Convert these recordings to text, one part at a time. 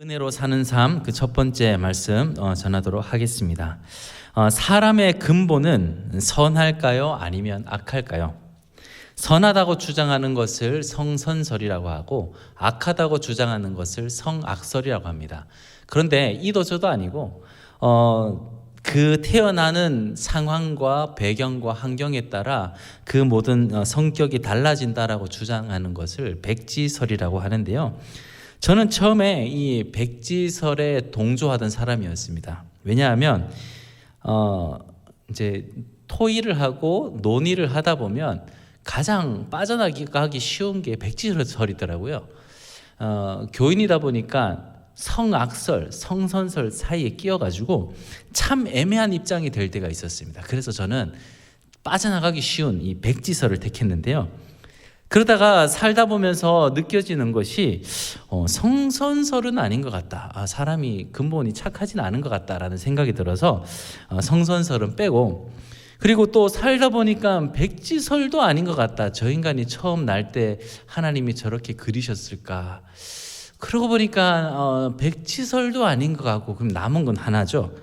은혜로 사는 삶 그 첫 번째 말씀 전하도록 하겠습니다. 사람의 근본은 선할까요? 아니면 악할까요? 선하다고 주장하는 것을 성선설이라고 하고 악하다고 주장하는 것을 성악설이라고 합니다. 그런데 이도 저도 아니고 그 태어나는 상황과 배경과 환경에 따라 그 모든 성격이 달라진다라고 주장하는 것을 백지설이라고 하는데요. 저는 처음에 이 백지설에 동조하던 사람이었습니다. 왜냐하면 이제 토의를 하고 논의를 하다 보면 가장 빠져나가기 쉬운 게 백지설이더라고요. 교인이다 보니까 성악설, 성선설 사이에 끼어가지고 참 애매한 입장이 될 때가 있었습니다. 그래서 저는 빠져나가기 쉬운 이 백지설을 택했는데요. 그러다가 살다 보면서 느껴지는 것이 성선설은 아닌 것 같다. 사람이 근본이 착하진 않은 것 같다라는 생각이 들어서 성선설은 빼고, 그리고 또 살다 보니까 백지설도 아닌 것 같다. 저 인간이 처음 날 때 하나님이 저렇게 그리셨을까. 그러고 보니까 백지설도 아닌 것 같고, 그럼 남은 건 하나죠.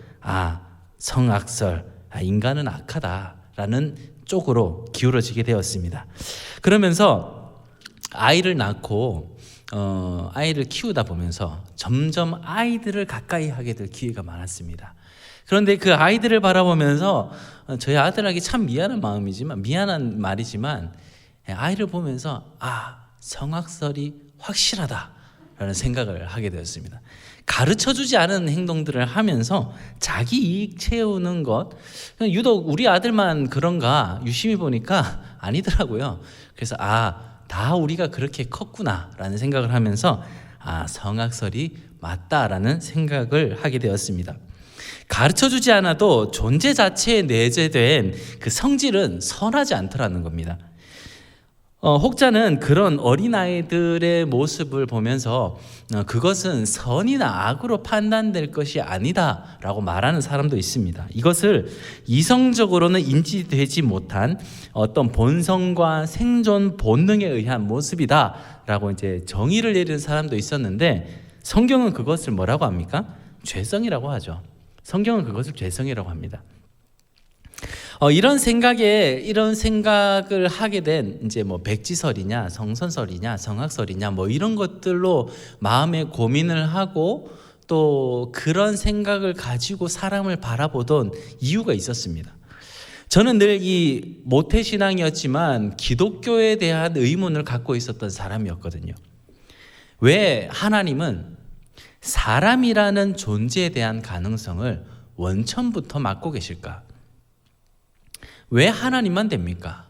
성악설. 인간은 악하다라는 쪽으로 기울어지게 되었습니다. 그러면서 아이를 낳고 아이를 키우다 보면서 점점 아이들을 가까이 하게 될 기회가 많았습니다. 그런데 그 아이들을 바라보면서 저희 아들에게 참 미안한 말이지만 아이를 보면서 성악설이 확실하다라는 생각을 하게 되었습니다. 가르쳐주지 않은 행동들을 하면서 자기 이익 채우는 것, 유독 우리 아들만 그런가 유심히 보니까 아니더라고요. 그래서 다 우리가 그렇게 컸구나라는 생각을 하면서 성악설이 맞다라는 생각을 하게 되었습니다. 가르쳐주지 않아도 존재 자체에 내재된 그 성질은 선하지 않더라는 겁니다. 혹자는 그런 어린아이들의 모습을 보면서 그것은 선이나 악으로 판단될 것이 아니다 라고 말하는 사람도 있습니다. 이것을 이성적으로는 인지되지 못한 어떤 본성과 생존 본능에 의한 모습이다 라고 이제 정의를 내리는 사람도 있었는데, 성경은 그것을 뭐라고 합니까? 죄성이라고 하죠. 성경은 그것을 죄성이라고 합니다. 이런 생각을 하게 된 이제 백지설이냐, 성선설이냐, 성악설이냐 이런 것들로 마음에 고민을 하고 또 그런 생각을 가지고 사람을 바라보던 이유가 있었습니다. 저는 늘 이 모태신앙이었지만 기독교에 대한 의문을 갖고 있었던 사람이었거든요. 왜 하나님은 사람이라는 존재에 대한 가능성을 원천부터 막고 계실까? 왜 하나님만 됩니까?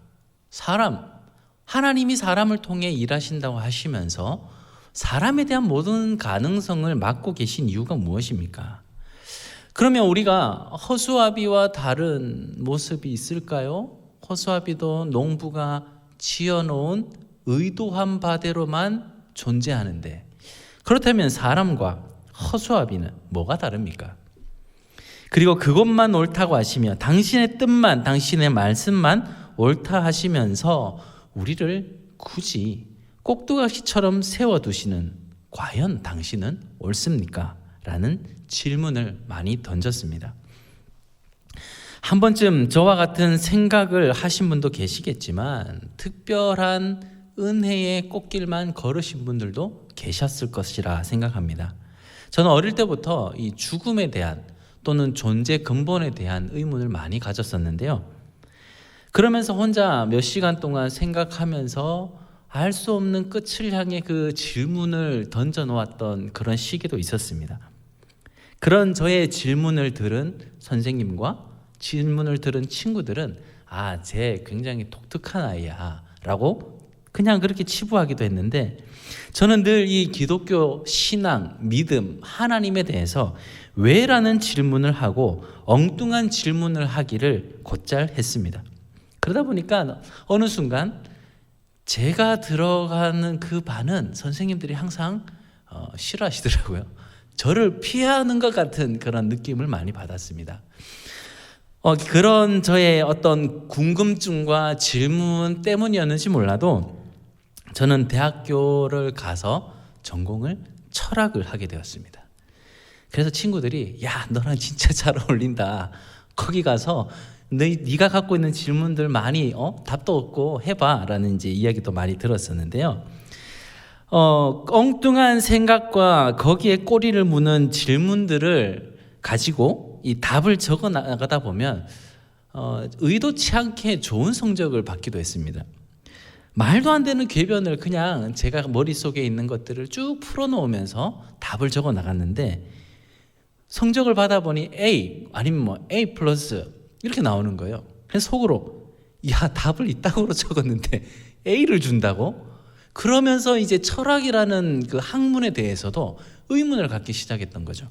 하나님이 사람을 통해 일하신다고 하시면서 사람에 대한 모든 가능성을 막고 계신 이유가 무엇입니까? 그러면 우리가 허수아비와 다른 모습이 있을까요? 허수아비도 농부가 지어놓은 의도한 바대로만 존재하는데, 그렇다면 사람과 허수아비는 뭐가 다릅니까? 그리고 그것만 옳다고 하시며 당신의 뜻만, 당신의 말씀만 옳다 하시면서 우리를 굳이 꼭두각시처럼 세워두시는, 과연 당신은 옳습니까? 라는 질문을 많이 던졌습니다. 한 번쯤 저와 같은 생각을 하신 분도 계시겠지만 특별한 은혜의 꽃길만 걸으신 분들도 계셨을 것이라 생각합니다. 저는 어릴 때부터 이 죽음에 대한 또는 존재 근본에 대한 의문을 많이 가졌었는데요. 그러면서 혼자 몇 시간 동안 생각하면서 알 수 없는 끝을 향해 그 질문을 던져놓았던 그런 시기도 있었습니다. 그런 저의 질문을 들은 선생님과 질문을 들은 친구들은 쟤 굉장히 독특한 아이야 라고 그냥 그렇게 치부하기도 했는데, 저는 늘 이 기독교 신앙, 믿음, 하나님에 대해서 왜라는 질문을 하고 엉뚱한 질문을 하기를 곧잘 했습니다. 그러다 보니까 어느 순간 제가 들어가는 그 반은 선생님들이 항상 싫어하시더라고요. 저를 피하는 것 같은 그런 느낌을 많이 받았습니다. 그런 저의 어떤 궁금증과 질문 때문이었는지 몰라도 저는 대학교를 가서 전공을 철학을 하게 되었습니다. 그래서 친구들이 야, 너랑 진짜 잘 어울린다. 거기 가서 네가 갖고 있는 질문들 많이 답도 얻고 해봐 라는 이제 이야기도 많이 들었었는데요. 엉뚱한 생각과 거기에 꼬리를 무는 질문들을 가지고 이 답을 적어 나가다 보면 의도치 않게 좋은 성적을 받기도 했습니다. 말도 안 되는 궤변을 그냥 제가 머릿속에 있는 것들을 쭉 풀어놓으면서 답을 적어 나갔는데 성적을 받아보니 A 아니면 뭐 A 플러스 이렇게 나오는 거예요. 그래서 속으로 야, 답을 이따구로 적었는데 A를 준다고? 그러면서 이제 철학이라는 그 학문에 대해서도 의문을 갖기 시작했던 거죠.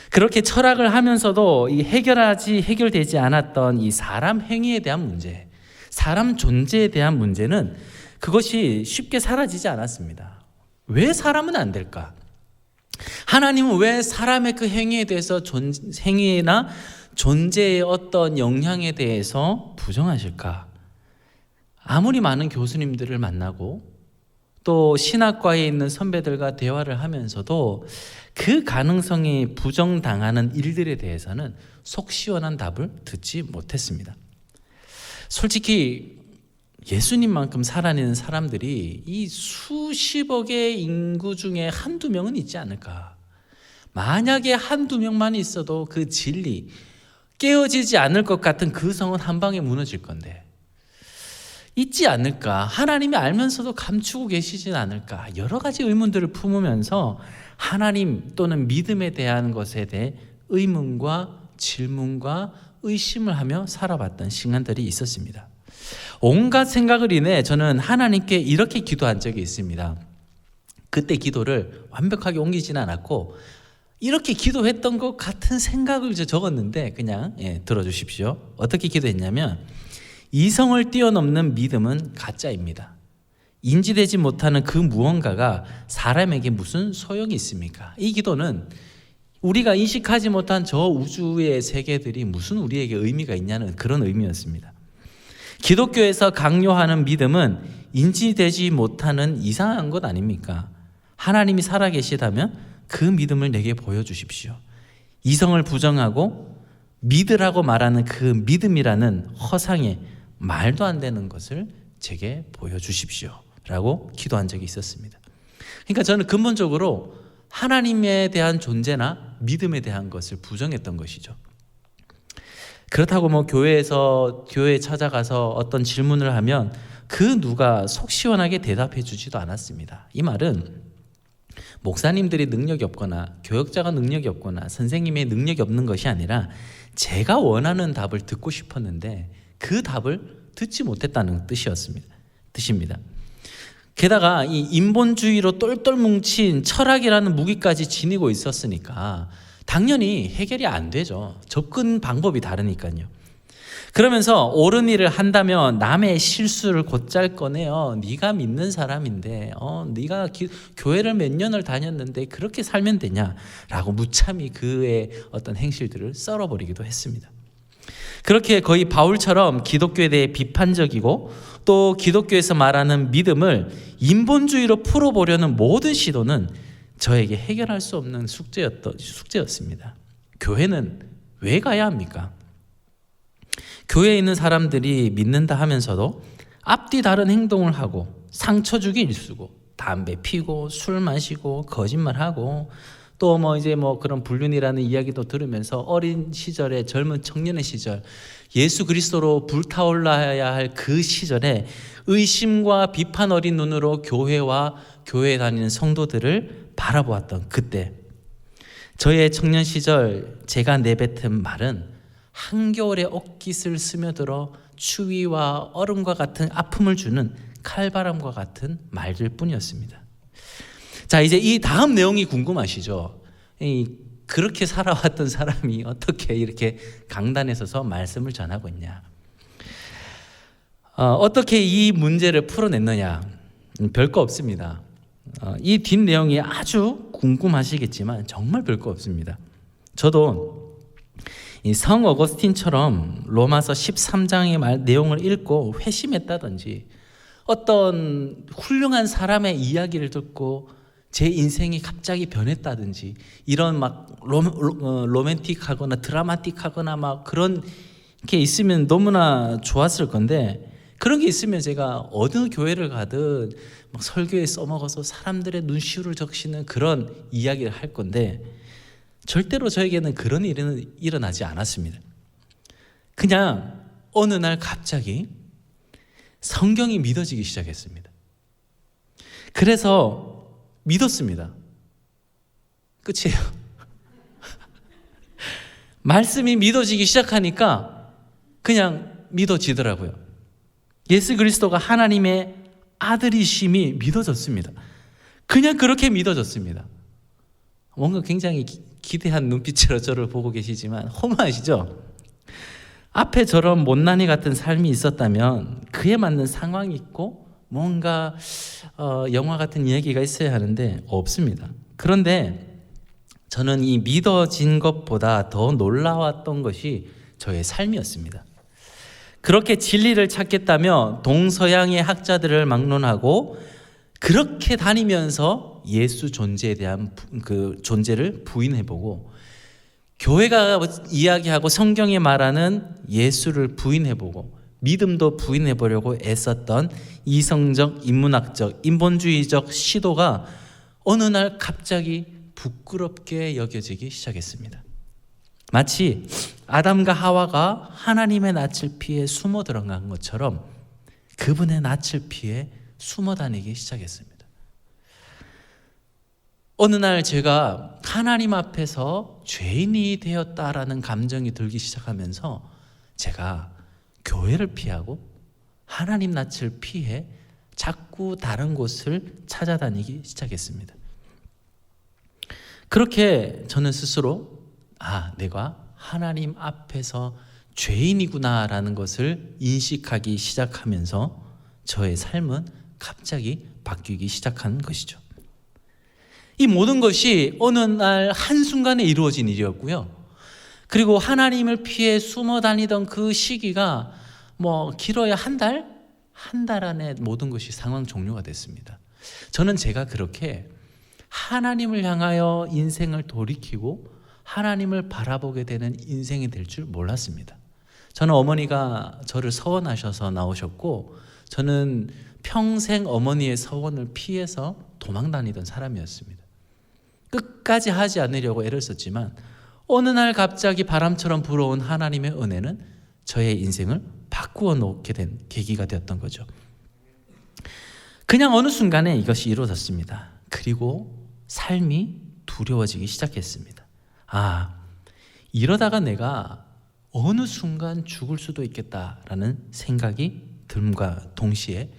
그렇게 철학을 하면서도 이 해결되지 않았던 이 사람 행위에 대한 문제, 사람 존재에 대한 문제는 그것이 쉽게 사라지지 않았습니다. 왜 사람은 안 될까? 하나님은 왜 사람의 그 행위에 대해서 행위나 존재의 어떤 영향에 대해서 부정하실까? 아무리 많은 교수님들을 만나고 또 신학과에 있는 선배들과 대화를 하면서도 그 가능성이 부정당하는 일들에 대해서는 속 시원한 답을 듣지 못했습니다. 솔직히 예수님만큼 살아내는 사람들이 이 수십억의 인구 중에 한두 명은 있지 않을까. 만약에 한두 명만 있어도 그 진리, 깨어지지 않을 것 같은 그 성은 한 방에 무너질 건데 있지 않을까. 하나님이 알면서도 감추고 계시진 않을까. 여러 가지 의문들을 품으면서 하나님 또는 믿음에 대한 것에 대해 의문과 질문과 의심을 하며 살아봤던 시간들이 있었습니다. 온갖 생각을 인해 저는 하나님께 이렇게 기도한 적이 있습니다. 그때 기도를 완벽하게 옮기지는 않았고 이렇게 기도했던 것 같은 생각을 적었는데 그냥 들어주십시오. 어떻게 기도했냐면 이성을 뛰어넘는 믿음은 가짜입니다. 인지되지 못하는 그 무언가가 사람에게 무슨 소용이 있습니까? 이 기도는 우리가 인식하지 못한 저 우주의 세계들이 무슨 우리에게 의미가 있냐는 그런 의미였습니다. 기독교에서 강요하는 믿음은 인지되지 못하는 이상한 것 아닙니까? 하나님이 살아계시다면 그 믿음을 내게 보여주십시오. 이성을 부정하고 믿으라고 말하는 그 믿음이라는 허상의 말도 안 되는 것을 제게 보여주십시오 라고 기도한 적이 있었습니다. 그러니까 저는 근본적으로 하나님에 대한 존재나 믿음에 대한 것을 부정했던 것이죠. 그렇다고 뭐 교회에 찾아가서 어떤 질문을 하면 그 누가 속 시원하게 대답해 주지도 않았습니다. 이 말은 목사님들이 능력이 없거나 교역자가 능력이 없거나 선생님의 능력이 없는 것이 아니라 제가 원하는 답을 듣고 싶었는데 그 답을 듣지 못했다는 뜻입니다. 게다가 이 인본주의로 똘똘 뭉친 철학이라는 무기까지 지니고 있었으니까 당연히 해결이 안 되죠. 접근 방법이 다르니까요. 그러면서 옳은 일을 한다면 남의 실수를 곧잘 꺼내요. 네가 믿는 사람인데 네가 교회를 몇 년을 다녔는데 그렇게 살면 되냐라고 무참히 그의 어떤 행실들을 썰어버리기도 했습니다. 그렇게 거의 바울처럼 기독교에 대해 비판적이고 또 기독교에서 말하는 믿음을 인본주의로 풀어보려는 모든 시도는 저에게 해결할 수 없는 숙제였습니다. 교회는 왜 가야 합니까? 교회에 있는 사람들이 믿는다 하면서도 앞뒤 다른 행동을 하고 상처 주기 일쑤고 담배 피고 술 마시고 거짓말하고 또 그런 불륜이라는 이야기도 들으면서 어린 시절에 젊은 청년의 시절 예수 그리스도로 불타올라야 할 그 시절에 의심과 비판 어린 눈으로 교회와 교회에 다니는 성도들을 바라보았던 그때 저의 청년 시절 제가 내뱉은 말은 한겨울에 옷깃을 스며들어 추위와 얼음과 같은 아픔을 주는 칼바람과 같은 말들 뿐이었습니다. 자, 이제 이 다음 내용이 궁금하시죠? 그렇게 살아왔던 사람이 어떻게 이렇게 강단에 서서 말씀을 전하고 있냐? 어떻게 이 문제를 풀어냈느냐? 별거 없습니다. 이 뒷내용이 아주 궁금하시겠지만 정말 별거 없습니다. 저도 이 성 어거스틴처럼 로마서 13장의 내용을 읽고 회심했다든지 어떤 훌륭한 사람의 이야기를 듣고 제 인생이 갑자기 변했다든지 이런 막 로맨틱하거나 드라마틱하거나 막 그런 게 있으면 너무나 좋았을 건데, 그런 게 있으면 제가 어느 교회를 가든 막 설교에 써먹어서 사람들의 눈시울을 적시는 그런 이야기를 할 건데, 절대로 저에게는 그런 일은 일어나지 않았습니다. 그냥 어느 날 갑자기 성경이 믿어지기 시작했습니다. 그래서 믿었습니다. 끝이에요. 말씀이 믿어지기 시작하니까 그냥 믿어지더라고요. 예수 그리스도가 하나님의 아들이심이 믿어졌습니다. 그냥 그렇게 믿어졌습니다. 뭔가 굉장히 기대한 눈빛으로 저를 보고 계시지만 허무하시죠? 앞에 저런 못난이 같은 삶이 있었다면 그에 맞는 상황이 있고 뭔가 영화 같은 이야기가 있어야 하는데 없습니다. 그런데 저는 이 믿어진 것보다 더 놀라웠던 것이 저의 삶이었습니다. 그렇게 진리를 찾겠다며 동서양의 학자들을 막론하고 그렇게 다니면서 예수 존재에 대한 그 존재를 부인해보고, 교회가 이야기하고 성경이 말하는 예수를 부인해보고 믿음도 부인해보려고 애썼던 이성적, 인문학적, 인본주의적 시도가 어느 날 갑자기 부끄럽게 여겨지기 시작했습니다. 마치 아담과 하와가 하나님의 낯을 피해 숨어 들어간 것처럼 그분의 낯을 피해 숨어 다니기 시작했습니다. 어느 날 제가 하나님 앞에서 죄인이 되었다라는 감정이 들기 시작하면서 제가 교회를 피하고 하나님 낯을 피해 자꾸 다른 곳을 찾아다니기 시작했습니다. 그렇게 저는 스스로 내가 하나님 앞에서 죄인이구나라는 것을 인식하기 시작하면서 저의 삶은 갑자기 바뀌기 시작한 것이죠. 이 모든 것이 어느 날 한순간에 이루어진 일이었고요. 그리고 하나님을 피해 숨어 다니던 그 시기가 길어야 한 달 안에 모든 것이 상황 종료가 됐습니다. 저는 제가 그렇게 하나님을 향하여 인생을 돌이키고 하나님을 바라보게 되는 인생이 될 줄 몰랐습니다. 저는 어머니가 저를 서원하셔서 나오셨고, 저는 평생 어머니의 서원을 피해서 도망 다니던 사람이었습니다. 끝까지 하지 않으려고 애를 썼지만 어느 날 갑자기 바람처럼 불어온 하나님의 은혜는 저의 인생을 바꾸어 놓게 된 계기가 되었던 거죠. 그냥 어느 순간에 이것이 이루어졌습니다. 그리고 삶이 두려워지기 시작했습니다. 이러다가 내가 어느 순간 죽을 수도 있겠다라는 생각이 듦과 동시에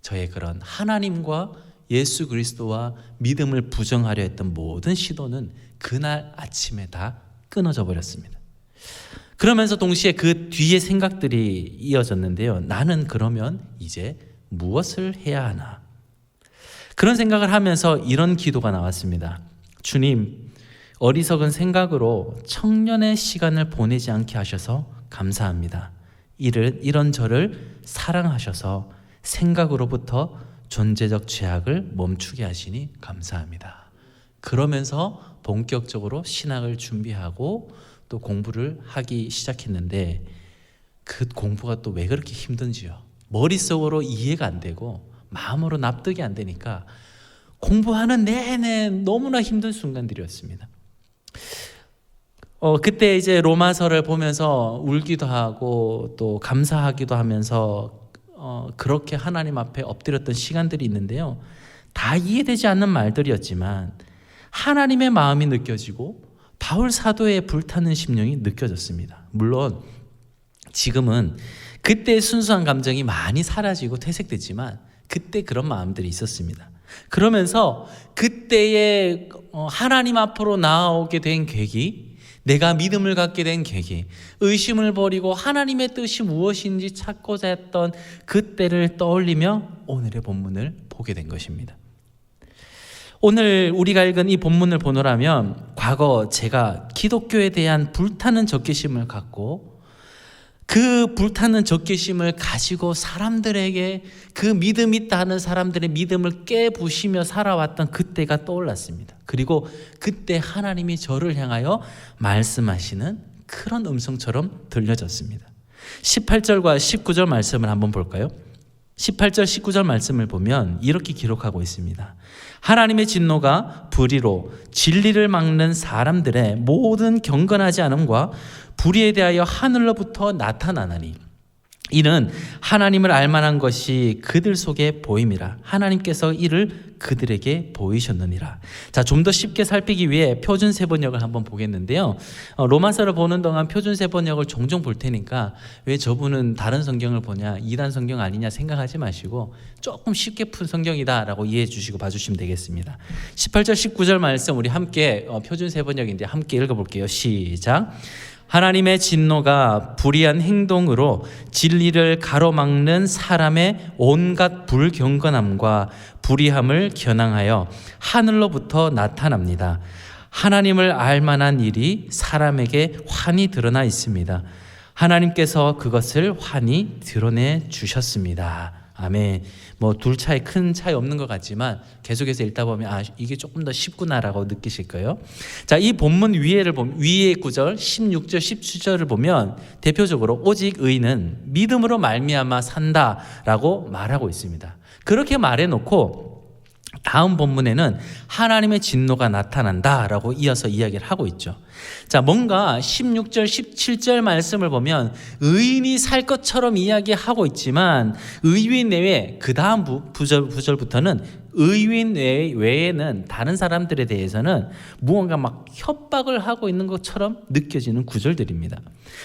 저의 그런 하나님과 예수 그리스도와 믿음을 부정하려 했던 모든 시도는 그날 아침에 다 끊어져 버렸습니다. 그러면서 동시에 그 뒤에 생각들이 이어졌는데요. 나는 그러면 이제 무엇을 해야 하나? 그런 생각을 하면서 이런 기도가 나왔습니다. 주님, 어리석은 생각으로 청년의 시간을 보내지 않게 하셔서 감사합니다. 이런 저를 사랑하셔서 생각으로부터 존재적 죄악을 멈추게 하시니 감사합니다. 그러면서 본격적으로 신학을 준비하고 또 공부를 하기 시작했는데, 그 공부가 또 왜 그렇게 힘든지요. 머릿속으로 이해가 안 되고 마음으로 납득이 안 되니까 공부하는 내내 너무나 힘든 순간들이었습니다. 그때 이제 로마서를 보면서 울기도 하고 또 감사하기도 하면서 그렇게 하나님 앞에 엎드렸던 시간들이 있는데요. 다 이해되지 않는 말들이었지만 하나님의 마음이 느껴지고 바울 사도의 불타는 심령이 느껴졌습니다. 물론 지금은 그때의 순수한 감정이 많이 사라지고 퇴색됐지만 그때 그런 마음들이 있었습니다. 그러면서 그때의 하나님 앞으로 나아오게 된 계기, 내가 믿음을 갖게 된 계기, 의심을 버리고 하나님의 뜻이 무엇인지 찾고자 했던 그때를 떠올리며 오늘의 본문을 보게 된 것입니다. 오늘 우리가 읽은 이 본문을 보노라면 과거 제가 기독교에 대한 불타는 적개심을 갖고 그 불타는 적개심을 가지고 사람들에게 그 믿음 있다 하는 사람들의 믿음을 깨부시며 살아왔던 그때가 떠올랐습니다. 그리고 그때 하나님이 저를 향하여 말씀하시는 그런 음성처럼 들려졌습니다. 18절과 19절 말씀을 한번 볼까요? 18절 19절 말씀을 보면 이렇게 기록하고 있습니다. 하나님의 진노가 불의로 진리를 막는 사람들의 모든 경건하지 않음과 불의에 대하여 하늘로부터 나타나나니 이는 하나님을 알만한 것이 그들 속에 보임이라. 하나님께서 이를 그들에게 보이셨느니라. 자, 좀 더 쉽게 살피기 위해 표준 세번역을 한번 보겠는데요. 로마서를 보는 동안 표준 세번역을 종종 볼 테니까 왜 저분은 다른 성경을 보냐, 이단 성경 아니냐 생각하지 마시고 조금 쉽게 푼 성경이다라고 이해해 주시고 봐주시면 되겠습니다. 18절 19절 말씀 우리 함께 표준 세번역인데 함께 읽어볼게요. 시작. 하나님의 진노가 불의한 행동으로 진리를 가로막는 사람의 온갖 불경건함과 불의함을 겨냥하여 하늘로부터 나타납니다. 하나님을 알 만한 일이 사람에게 환히 드러나 있습니다. 하나님께서 그것을 환히 드러내 주셨습니다. 아멘. 뭐 둘 차이 큰 차이 없는 것 같지만 계속해서 읽다 보면 이게 조금 더 쉽구나라고 느끼실 거예요. 자, 이 본문 위의 구절 16절 17절을 보면 대표적으로 오직 의인은 믿음으로 말미암아 산다라고 말하고 있습니다. 그렇게 말해놓고 다음 본문에는 하나님의 진노가 나타난다라고 이어서 이야기를 하고 있죠. 자, 뭔가 16절 17절 말씀을 보면 의인이 살 것처럼 이야기하고 있지만 의인 외에 그 다음 부절부터는 의인 외에는 다른 사람들에 대해서는 무언가 막 협박을 하고 있는 것처럼 느껴지는 구절들입니다.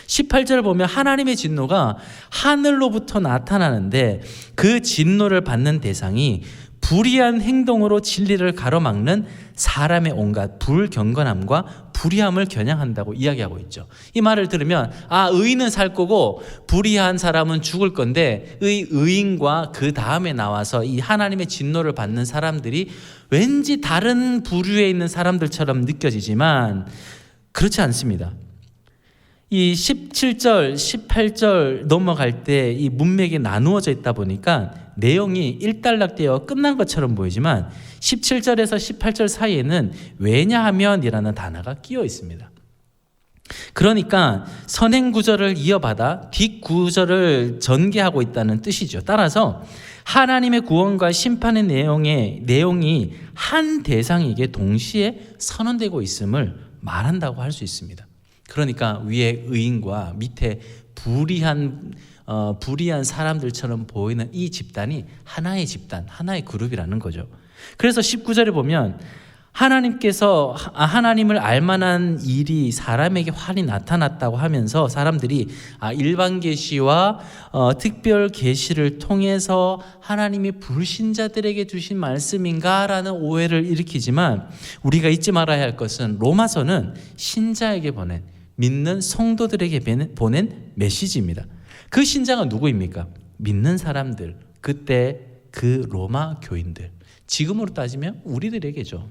18절을 보면 하나님의 진노가 하늘로부터 나타나는데 그 진노를 받는 대상이 불의한 행동으로 진리를 가로막는 사람의 온갖 불경건함과 불의함을 겨냥한다고 이야기하고 있죠. 이 말을 들으면 의인은 살 거고 불의한 사람은 죽을 건데 의인과 그 다음에 나와서 이 하나님의 진노를 받는 사람들이 왠지 다른 부류에 있는 사람들처럼 느껴지지만 그렇지 않습니다. 이 17절, 18절 넘어갈 때 이 문맥이 나누어져 있다 보니까 내용이 일단락되어 끝난 것처럼 보이지만 17절에서 18절 사이에는 왜냐하면이라는 단어가 끼어 있습니다. 그러니까 선행 구절을 이어받아 뒷구절을 전개하고 있다는 뜻이죠. 따라서 하나님의 구원과 심판의 내용이 한 대상에게 동시에 선언되고 있음을 말한다고 할 수 있습니다. 그러니까 위에 의인과 밑에 불의한 사람들처럼 보이는 이 집단이 하나의 집단, 하나의 그룹이라는 거죠. 그래서 19절에 보면 하나님께서 하나님을 알만한 일이 사람에게 환히 나타났다고 하면서 사람들이 일반 계시와 특별 계시를 통해서 하나님이 불신자들에게 주신 말씀인가라는 오해를 일으키지만 우리가 잊지 말아야 할 것은 로마서는 신자에게 믿는 성도들에게 보낸 메시지입니다. 그 신자가 누구입니까? 믿는 사람들, 그때 그 로마 교인들, 지금으로 따지면 우리들에게죠.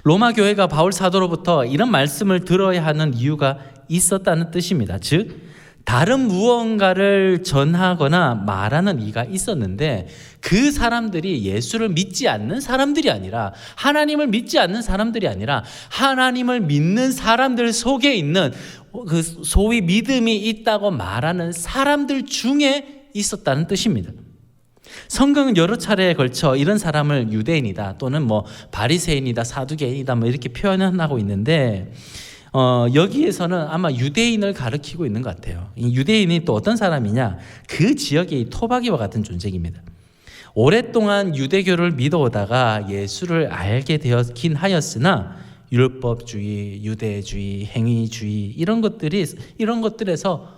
로마 교회가 바울 사도로부터 이런 말씀을 들어야 하는 이유가 있었다는 뜻입니다. 즉 다른 무언가를 전하거나 말하는 이가 있었는데 그 사람들이 예수를 믿지 않는 사람들이 아니라 하나님을 믿지 않는 사람들이 아니라 하나님을 믿는 사람들 속에 있는 그 소위 믿음이 있다고 말하는 사람들 중에 있었다는 뜻입니다. 성경은 여러 차례에 걸쳐 이런 사람을 유대인이다 또는 바리새인이다 사두개인이다 이렇게 표현하고 있는데 여기에서는 아마 유대인을 가리키고 있는 것 같아요. 이 유대인이 또 어떤 사람이냐? 그 지역의 토박이와 같은 존재입니다. 오랫동안 유대교를 믿어오다가 예수를 알게 되었긴 하였으나 율법주의, 유대주의, 행위주의 이런 것들에서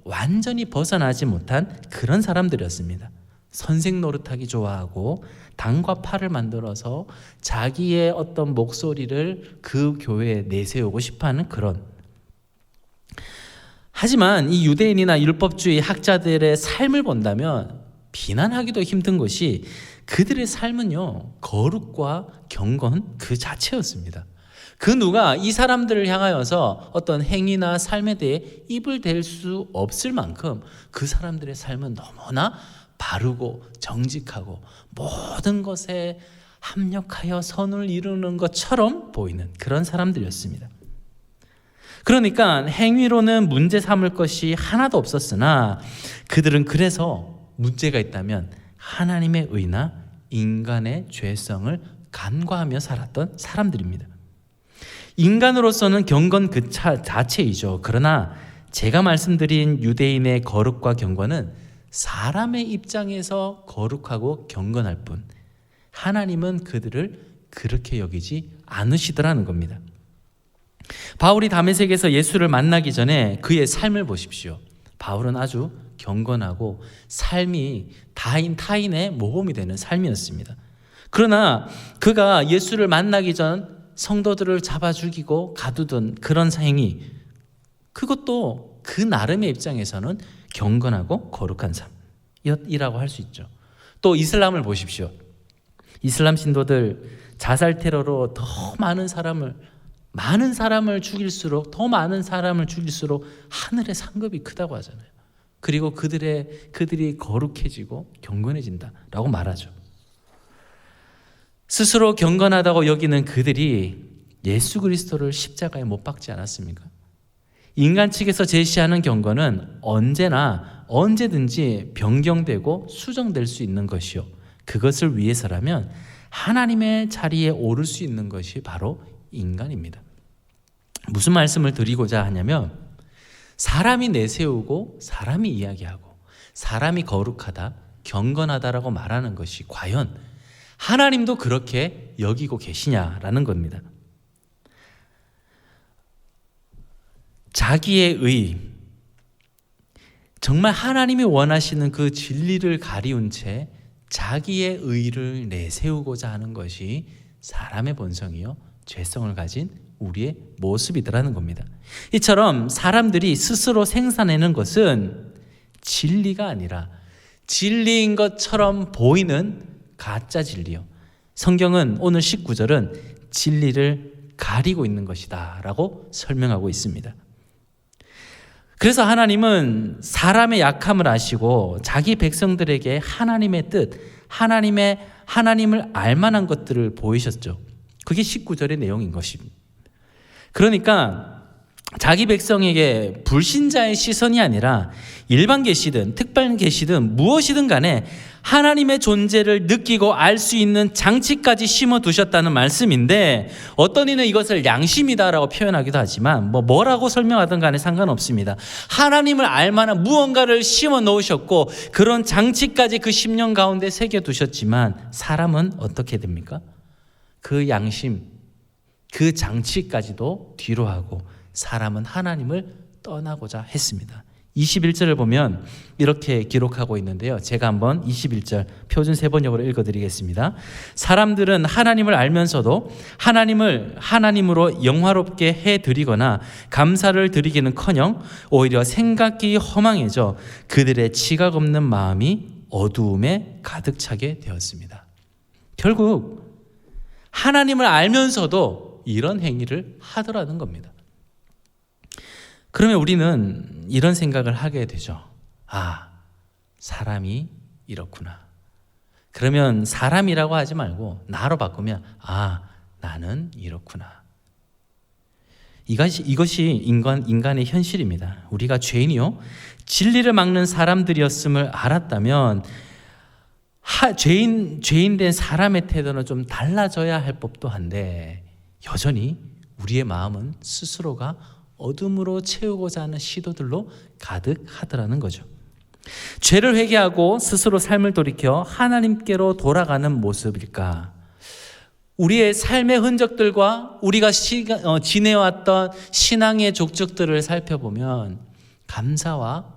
완전히 벗어나지 못한 그런 사람들이었습니다. 선생 노릇하기 좋아하고 당과 팔을 만들어서 자기의 어떤 목소리를 그 교회에 내세우고 싶어하는 그런. 하지만 이 유대인이나 율법주의 학자들의 삶을 본다면 비난하기도 힘든 것이 그들의 삶은요 거룩과 경건 그 자체였습니다. 그 누가 이 사람들을 향하여서 어떤 행위나 삶에 대해 입을 댈 수 없을 만큼 그 사람들의 삶은 너무나 바르고 정직하고 모든 것에 합력하여 선을 이루는 것처럼 보이는 그런 사람들이었습니다. 그러니까 행위로는 문제 삼을 것이 하나도 없었으나 그들은 그래서 문제가 있다면 하나님의 의나 인간의 죄성을 간과하며 살았던 사람들입니다. 인간으로서는 경건 그 자체이죠. 그러나 제가 말씀드린 유대인의 거룩과 경건은 사람의 입장에서 거룩하고 경건할 뿐 하나님은 그들을 그렇게 여기지 않으시더라는 겁니다. 바울이 다메섹에서 예수를 만나기 전에 그의 삶을 보십시오. 바울은 아주 경건하고 삶이 타인의 모범이 되는 삶이었습니다. 그러나 그가 예수를 만나기 전 성도들을 잡아 죽이고 가두던 그런 행위, 그것도 그 나름의 입장에서는 경건하고 거룩한 삶이라고 할 수 있죠. 또 이슬람을 보십시오. 이슬람 신도들 자살 테러로 더 많은 사람을 죽일수록 하늘의 상급이 크다고 하잖아요. 그리고 그들이 거룩해지고 경건해진다라고 말하죠. 스스로 경건하다고 여기는 그들이 예수 그리스도를 십자가에 못 박지 않았습니까? 인간 측에서 제시하는 경건은 언제든지 변경되고 수정될 수 있는 것이요, 그것을 위해서라면 하나님의 자리에 오를 수 있는 것이 바로 인간입니다. 무슨 말씀을 드리고자 하냐면, 사람이 내세우고 사람이 이야기하고 사람이 거룩하다, 경건하다라고 말하는 것이 과연 하나님도 그렇게 여기고 계시냐라는 겁니다. 자기의 의, 정말 하나님이 원하시는 그 진리를 가리운 채 자기의 의를 내세우고자 하는 것이 사람의 본성이요, 죄성을 가진 우리의 모습이더라는 겁니다. 이처럼 사람들이 스스로 생산해낸 것은 진리가 아니라 진리인 것처럼 보이는 가짜 진리요, 성경은 오늘 19절은 진리를 가리고 있는 것이다 라고 설명하고 있습니다. 그래서 하나님은 사람의 약함을 아시고 자기 백성들에게 하나님의 뜻, 하나님을 알만한 것들을 보이셨죠. 그게 19절의 내용인 것입니다. 그러니까 자기 백성에게 불신자의 시선이 아니라 일반 계시든 특별 계시든 무엇이든 간에 하나님의 존재를 느끼고 알 수 있는 장치까지 심어두셨다는 말씀인데, 어떤 이는 이것을 양심이다라고 표현하기도 하지만 뭐라고 설명하든 간에 상관없습니다. 하나님을 알만한 무언가를 심어 놓으셨고 그런 장치까지 그 심령 가운데 새겨두셨지만 사람은 어떻게 됩니까? 그 양심, 그 장치까지도 뒤로 하고 사람은 하나님을 떠나고자 했습니다. 21절을 보면 이렇게 기록하고 있는데요. 제가 한번 21절 표준 세번역으로 읽어드리겠습니다. 사람들은 하나님을 알면서도 하나님을 하나님으로 영화롭게 해드리거나 감사를 드리기는커녕 오히려 생각이 허망해져 그들의 지각 없는 마음이 어두움에 가득 차게 되었습니다. 결국 하나님을 알면서도 이런 행위를 하더라는 겁니다. 그러면 우리는 이런 생각을 하게 되죠. 아, 사람이 이렇구나. 그러면 사람이라고 하지 말고 나로 바꾸면, 아, 나는 이렇구나. 이것이 인간의 현실입니다. 우리가 죄인이요, 진리를 막는 사람들이었음을 알았다면 죄인된 사람의 태도는 좀 달라져야 할 법도 한데, 여전히 우리의 마음은 스스로가 어둠으로 채우고자 하는 시도들로 가득하더라는 거죠. 죄를 회개하고 스스로 삶을 돌이켜 하나님께로 돌아가는 모습일까? 우리의 삶의 흔적들과 우리가 지내왔던 신앙의 족적들을 살펴보면 감사와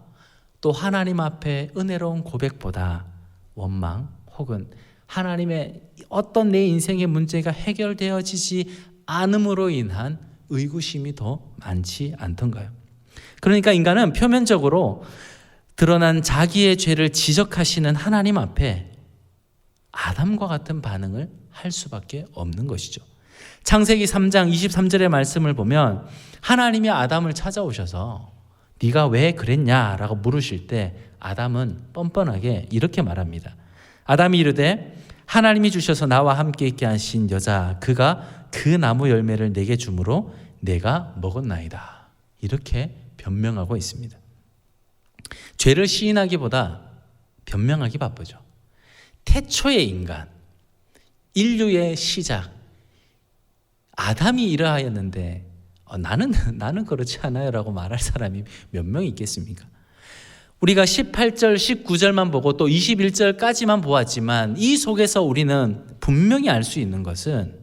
또 하나님 앞에 은혜로운 고백보다 원망 혹은 하나님의 어떤 내 인생의 문제가 해결되어지지 않음으로 인한 의구심이 더 많지 않던가요? 그러니까 인간은 표면적으로 드러난 자기의 죄를 지적하시는 하나님 앞에 아담과 같은 반응을 할 수밖에 없는 것이죠. 창세기 3장 23절의 말씀을 보면 하나님이 아담을 찾아오셔서 네가 왜 그랬냐라고 물으실 때 아담은 뻔뻔하게 이렇게 말합니다. 아담이 이르되 하나님이 주셔서 나와 함께 있게 하신 여자 그가 그 나무 열매를 내게 주므로 내가 먹었나이다. 이렇게 변명하고 있습니다. 죄를 시인하기보다 변명하기 바쁘죠. 태초의 인간, 인류의 시작, 아담이 이러하였는데 나는 그렇지 않아요 라고 말할 사람이 몇 명 있겠습니까? 우리가 18절, 19절만 보고 또 21절까지만 보았지만 이 속에서 우리는 분명히 알 수 있는 것은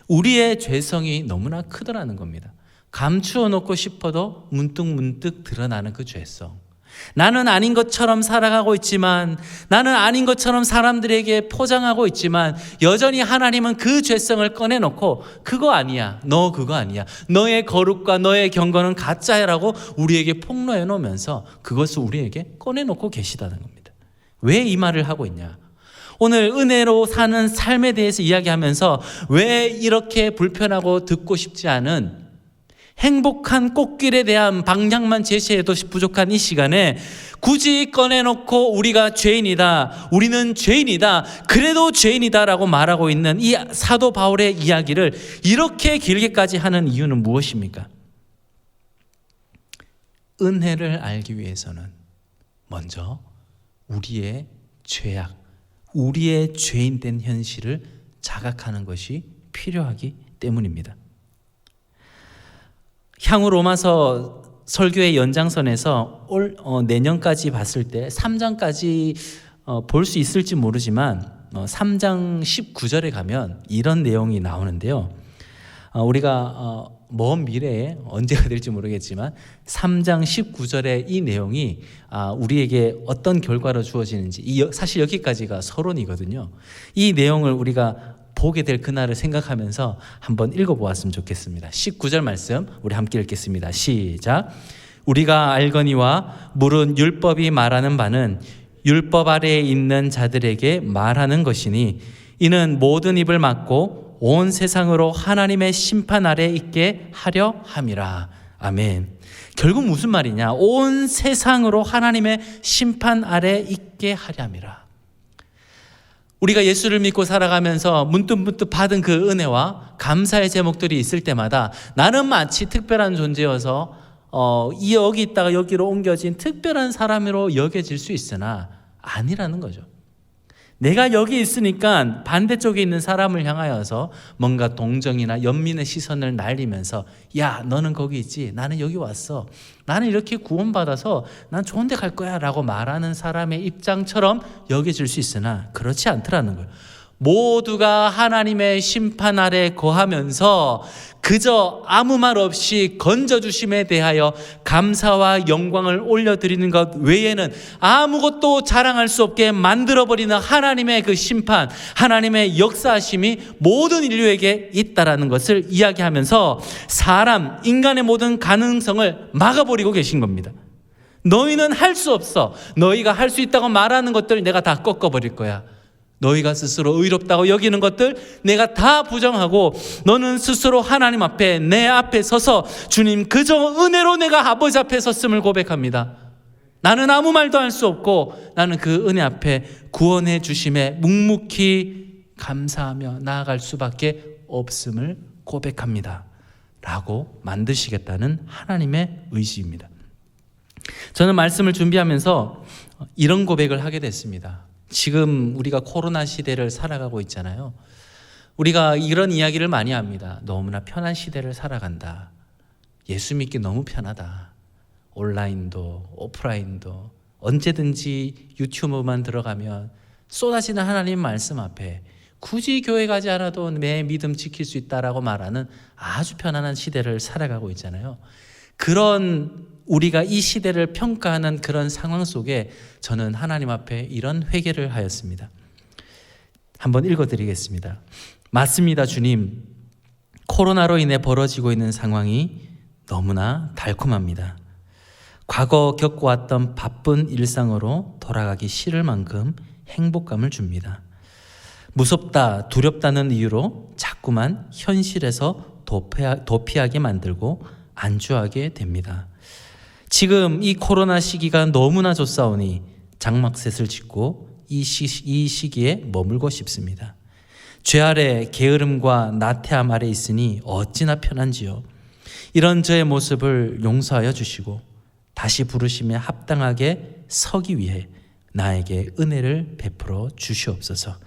우리의 죄성이 너무나 크더라는 겁니다. 감추어 놓고 싶어도 문득문득 드러나는 그 죄성. 나는 아닌 것처럼 살아가고 있지만, 나는 아닌 것처럼 사람들에게 포장하고 있지만 여전히 하나님은 그 죄성을 꺼내놓고 그거 아니야, 너 그거 아니야, 너의 거룩과 너의 경건은 가짜야라고 우리에게 폭로해 놓으면서 그것을 우리에게 꺼내놓고 계시다는 겁니다. 왜 이 말을 하고 있냐? 오늘 은혜로 사는 삶에 대해서 이야기하면서 왜 이렇게 불편하고 듣고 싶지 않은 행복한 꽃길에 대한 방향만 제시해도 부족한 이 시간에 굳이 꺼내놓고 우리가 죄인이다, 우리는 죄인이다, 그래도 죄인이다 라고 말하고 있는 이 사도 바울의 이야기를 이렇게 길게까지 하는 이유는 무엇입니까? 은혜를 알기 위해서는 먼저 우리의 죄악, 우리의 죄인된 현실을 자각하는 것이 필요하기 때문입니다. 향후 로마서 설교의 연장선에서 내년까지 봤을 때 3장까지 볼 수 있을지 모르지만 3장 19절에 가면 이런 내용이 나오는데요. 우리가 먼 미래에 언제가 될지 모르겠지만 3장 19절의 이 내용이 우리에게 어떤 결과로 주어지는지, 사실 여기까지가 서론이거든요. 이 내용을 우리가 보게 될 그날을 생각하면서 한번 읽어보았으면 좋겠습니다. 19절 말씀 우리 함께 읽겠습니다. 시작. 우리가 알거니와 물은 율법이 말하는 바는 율법 아래에 있는 자들에게 말하는 것이니 이는 모든 입을 막고 온 세상으로 하나님의 심판 아래에 있게 하려 함이라. 아멘. 결국 무슨 말이냐? 온 세상으로 하나님의 심판 아래에 있게 하려 함이라. 우리가 예수를 믿고 살아가면서 문득문득 받은 그 은혜와 감사의 제목들이 있을 때마다 나는 마치 특별한 존재여서 여기 있다가 여기로 옮겨진 특별한 사람으로 여겨질 수 있으나 아니라는 거죠. 내가 여기 있으니까 반대쪽에 있는 사람을 향하여서 뭔가 동정이나 연민의 시선을 날리면서 야, 너는 거기 있지, 나는 여기 왔어, 나는 이렇게 구원받아서 난 좋은 데 갈 거야 라고 말하는 사람의 입장처럼 여겨질 수 있으나 그렇지 않더라는 거예요. 모두가 하나님의 심판 아래 거하면서 그저 아무 말 없이 건져주심에 대하여 감사와 영광을 올려드리는 것 외에는 아무것도 자랑할 수 없게 만들어버리는 하나님의 그 심판, 하나님의 역사하심이 모든 인류에게 있다라는 것을 이야기하면서 인간의 모든 가능성을 막아버리고 계신 겁니다. 너희는 할 수 없어. 너희가 할 수 있다고 말하는 것들 내가 다 꺾어버릴 거야. 너희가 스스로 의롭다고 여기는 것들 내가 다 부정하고 너는 스스로 하나님 앞에 내 앞에 서서 주님 그저 은혜로 내가 아버지 앞에 섰음을 고백합니다. 나는 아무 말도 할 수 없고 나는 그 은혜 앞에 구원해 주심에 묵묵히 감사하며 나아갈 수밖에 없음을 고백합니다 라고 만드시겠다는 하나님의 의지입니다. 저는 말씀을 준비하면서 이런 고백을 하게 됐습니다. 지금 우리가 코로나 시대를 살아가고 있잖아요. 우리가 이런 이야기를 많이 합니다. 너무나 편한 시대를 살아간다. 예수 믿기 너무 편하다. 온라인도 오프라인도 언제든지 유튜브만 들어가면 쏟아지는 하나님 말씀 앞에 굳이 교회 가지 않아도 내 믿음 지킬 수 있다라고 말하는 아주 편안한 시대를 살아가고 있잖아요. 그런 우리가 이 시대를 평가하는 그런 상황 속에 저는 하나님 앞에 이런 회개를 하였습니다. 한번 읽어드리겠습니다. 맞습니다, 주님. 코로나로 인해 벌어지고 있는 상황이 너무나 달콤합니다. 과거 겪어왔던 바쁜 일상으로 돌아가기 싫을 만큼 행복감을 줍니다. 무섭다, 두렵다는 이유로 자꾸만 현실에서 도피하게 만들고 안주하게 됩니다. 지금 이 코로나 시기가 너무나 좋사오니 장막셋을 짓고 이 시기에 머물고 싶습니다. 죄 아래 게으름과 나태함 아래 있으니 어찌나 편한지요. 이런 저의 모습을 용서하여 주시고 다시 부르심에 합당하게 서기 위해 나에게 은혜를 베풀어 주시옵소서.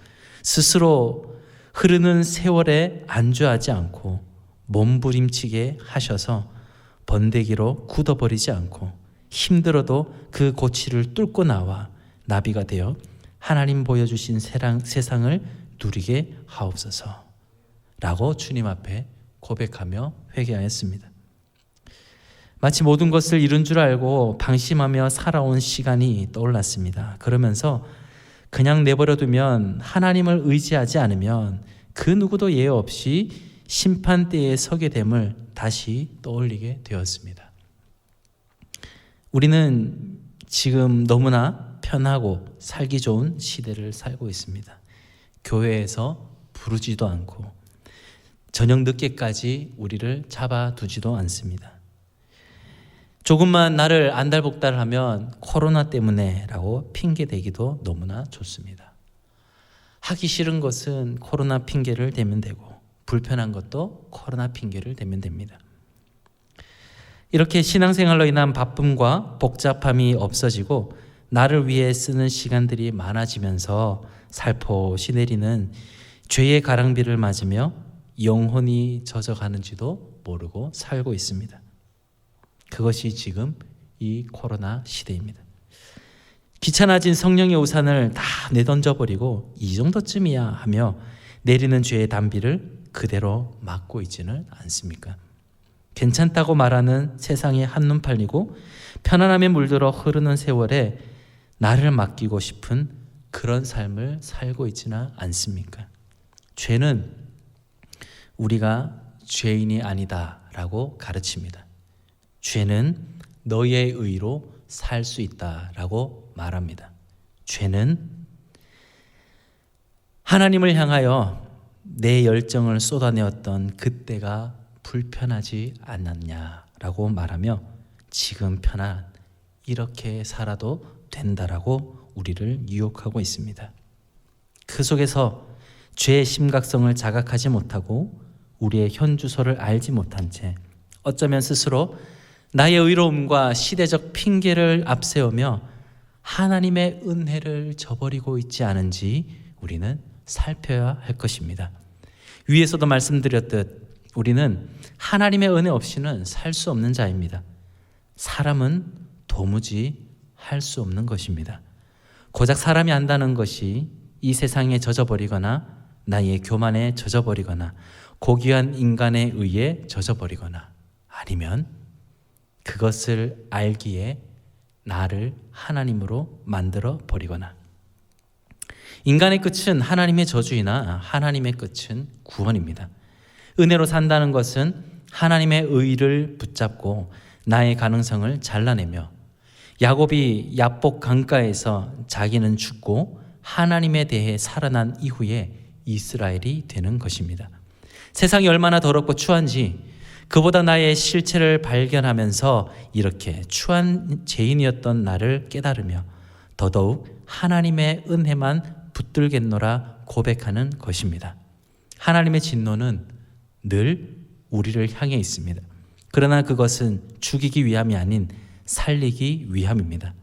스스로 흐르는 세월에 안주하지 않고 몸부림치게 하셔서 번데기로 굳어버리지 않고 힘들어도 그 고치를 뚫고 나와 나비가 되어 하나님 보여주신 세상을 누리게 하옵소서 라고 주님 앞에 고백하며 회개하였습니다. 마치 모든 것을 이룬 줄 알고 방심하며 살아온 시간이 떠올랐습니다. 그러면서 그냥 내버려두면, 하나님을 의지하지 않으면 그 누구도 예외 없이 심판대에 서게 됨을 다시 떠올리게 되었습니다. 우리는 지금 너무나 편하고 살기 좋은 시대를 살고 있습니다. 교회에서 부르지도 않고 저녁 늦게까지 우리를 잡아두지도 않습니다. 조금만 나를 안달복달하면 코로나 때문에 라고 핑계대기도 너무나 좋습니다. 하기 싫은 것은 코로나 핑계를 대면 되고 불편한 것도 코로나 핑계를 대면 됩니다. 이렇게 신앙생활로 인한 바쁨과 복잡함이 없어지고 나를 위해 쓰는 시간들이 많아지면서 살포시 내리는 죄의 가랑비를 맞으며 영혼이 젖어가는지도 모르고 살고 있습니다. 그것이 지금 이 코로나 시대입니다. 귀찮아진 성령의 우산을 다 내던져버리고 이 정도쯤이야 하며 내리는 죄의 단비를 그대로 맞고 있지는 않습니까? 괜찮다고 말하는 세상에 한눈 팔리고 편안함에 물들어 흐르는 세월에 나를 맡기고 싶은 그런 삶을 살고 있지는 않습니까? 죄는 우리가 죄인이 아니다라고 가르칩니다. 죄는 너의 의로 살 수 있다라고 말합니다. 죄는 하나님을 향하여 내 열정을 쏟아내었던 그때가 불편하지 않았냐라고 말하며 지금 편안, 이렇게 살아도 된다라고 우리를 유혹하고 있습니다. 그 속에서 죄의 심각성을 자각하지 못하고 우리의 현주소를 알지 못한 채 어쩌면 스스로 나의 의로움과 시대적 핑계를 앞세우며 하나님의 은혜를 저버리고 있지 않은지 우리는 살펴야 할 것입니다. 위에서도 말씀드렸듯 우리는 하나님의 은혜 없이는 살 수 없는 자입니다. 사람은 도무지 할 수 없는 것입니다. 고작 사람이 한다는 것이 이 세상에 젖어버리거나 나의 교만에 젖어버리거나 고귀한 인간에 의해 젖어버리거나 아니면 그것을 알기에 나를 하나님으로 만들어 버리거나, 인간의 끝은 하나님의 저주이나 하나님의 끝은 구원입니다. 은혜로 산다는 것은 하나님의 의를 붙잡고 나의 가능성을 잘라내며 야곱이 야복 강가에서 자기는 죽고 하나님에 대해 살아난 이후에 이스라엘이 되는 것입니다. 세상이 얼마나 더럽고 추한지 그보다 나의 실체를 발견하면서 이렇게 추한 죄인이었던 나를 깨달으며 더더욱 하나님의 은혜만 붙들겠노라 고백하는 것입니다. 하나님의 진노는 늘 우리를 향해 있습니다. 그러나 그것은 죽이기 위함이 아닌 살리기 위함입니다.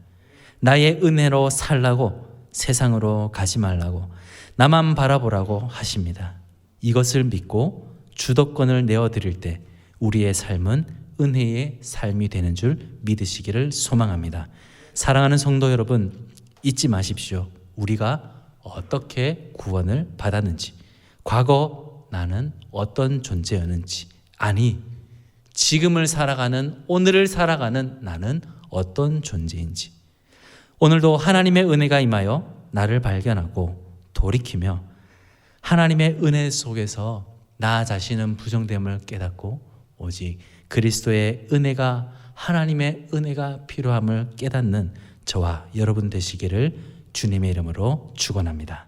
나의 은혜로 살라고 세상으로 가지 말라고 나만 바라보라고 하십니다. 이것을 믿고 주도권을 내어드릴 때 우리의 삶은 은혜의 삶이 되는 줄 믿으시기를 소망합니다. 사랑하는 성도 여러분, 잊지 마십시오. 우리가 어떻게 구원을 받았는지, 과거 나는 어떤 존재였는지, 아니 지금을 살아가는, 오늘을 살아가는 나는 어떤 존재인지, 오늘도 하나님의 은혜가 임하여 나를 발견하고 돌이키며 하나님의 은혜 속에서 나 자신은 부정됨을 깨닫고 오직 그리스도의 은혜가, 하나님의 은혜가 필요함을 깨닫는 저와 여러분 되시기를 주님의 이름으로 축원합니다.